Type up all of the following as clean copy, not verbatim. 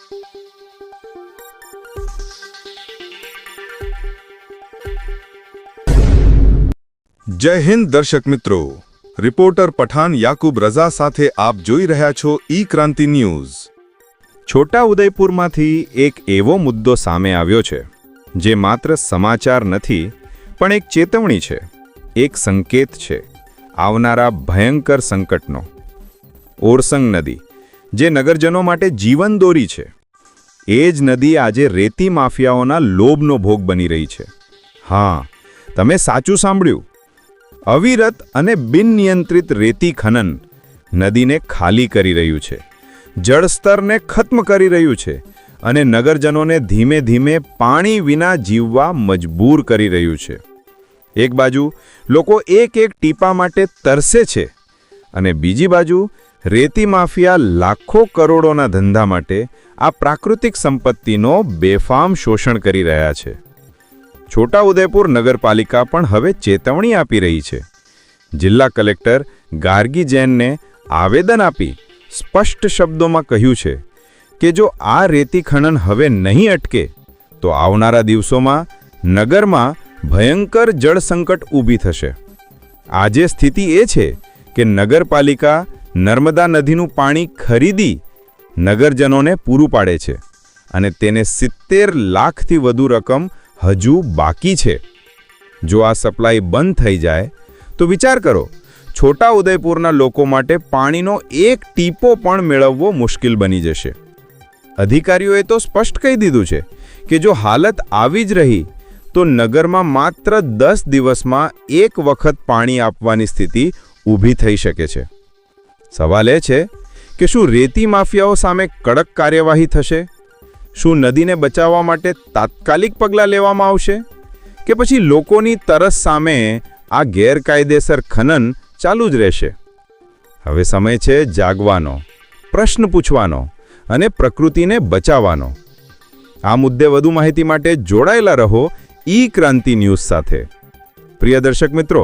જય હિન્દ દર્શક મિત્રો, રિપોર્ટર પઠાણ યાકુબ રઝા સાથે આપ જોઈ રહ્યા છો ઈ ક્રાંતિ ન્યૂઝ। છોટાઉદેપુરમાંથી એક એવો મુદ્દો સામે આવ્યો છે જે માત્ર સમાચાર નથી પણ એક ચેતવણી છે, એક સંકેત છે આવનારા ભયંકર સંકટનો। ઓરસંગ નદી જે નગરજનો માટે જીવનદોરી છે, એ જ નદી આજે રેતી માફિયાઓના લોભનો ભોગ બની રહી છે। હા, તમે સાચું સાંભળ્યું। અવિરત અને બિનનિયંત્રિત રેતી ખનન નદીને ખાલી કરી રહ્યું છે, જળસ્તરને ખત્મ કરી રહ્યું છે અને નગરજનોને ધીમે ધીમે પાણી વિના જીવવા મજબૂર કરી રહ્યું છે। એક બાજુ લોકો એક એક ટીપા માટે તરસે છે અને બીજી બાજુ રેતી માફિયા લાખો કરોડોના ધંધા માટે આ પ્રાકૃતિક સંપત્તિનો બેફામ શોષણ કરી રહ્યા છે। છોટાઉદેપુર નગરપાલિકા પણ હવે ચેતવણી આપી રહી છે। જિલ્લા કલેક્ટર ગાર્ગી જૈનને આવેદન આપી સ્પષ્ટ શબ્દોમાં કહ્યું છે કે જો આ રેતી ખનન હવે નહીં અટકે તો આવનારા દિવસોમાં નગરમાં ભયંકર જળ સંકટ ઊભી થશે। આજે સ્થિતિ એ છે કે નગરપાલિકા નર્મદા નદીનું પાણી ખરીદી નગરજનોને પૂરું પાડે છે અને તેને 70 લાખથી વધુ રકમ હજુ બાકી છે। જો આ સપ્લાય બંધ થઈ જાય તો વિચાર કરો, છોટાઉદેપુરના લોકો માટે પાણીનો એક ટીપો પણ મેળવવો મુશ્કેલ બની જશે। અધિકારીઓએ તો સ્પષ્ટ કહી દીધું છે કે જો હાલત આવી જ રહી તો નગરમાં માત્ર 10 દિવસમાં એક વખત પાણી આપવાની સ્થિતિ ઊભી થઈ શકે છે। સવાલ એ છે કે શું રેતી માફિયાઓ સામે કડક કાર્યવાહી થશે? શું નદીને બચાવવા માટે તાત્કાલિક પગલાં લેવામાં આવશે કે પછી લોકોની તરસ સામે આ ગેરકાયદેસર ખનન ચાલુ જ રહેશે? હવે સમય છે જાગવાનો, પ્રશ્ન પૂછવાનો અને પ્રકૃતિને બચાવવાનો। આ મુદ્દે વધુ માહિતી માટે જોડાયેલા રહો ઈ ક્રાંતિ ન્યૂઝ સાથે। પ્રિય દર્શક મિત્રો,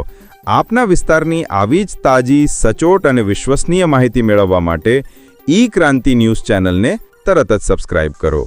આપના વિસ્તારની આવી જ તાજી, સચોટ અને વિશ્વસનીય માહિતી મેળવવા માટે ઈ ક્રાંતિ ન્યૂઝ ચેનલને તરત જ સબસ્ક્રાઇબ કરો।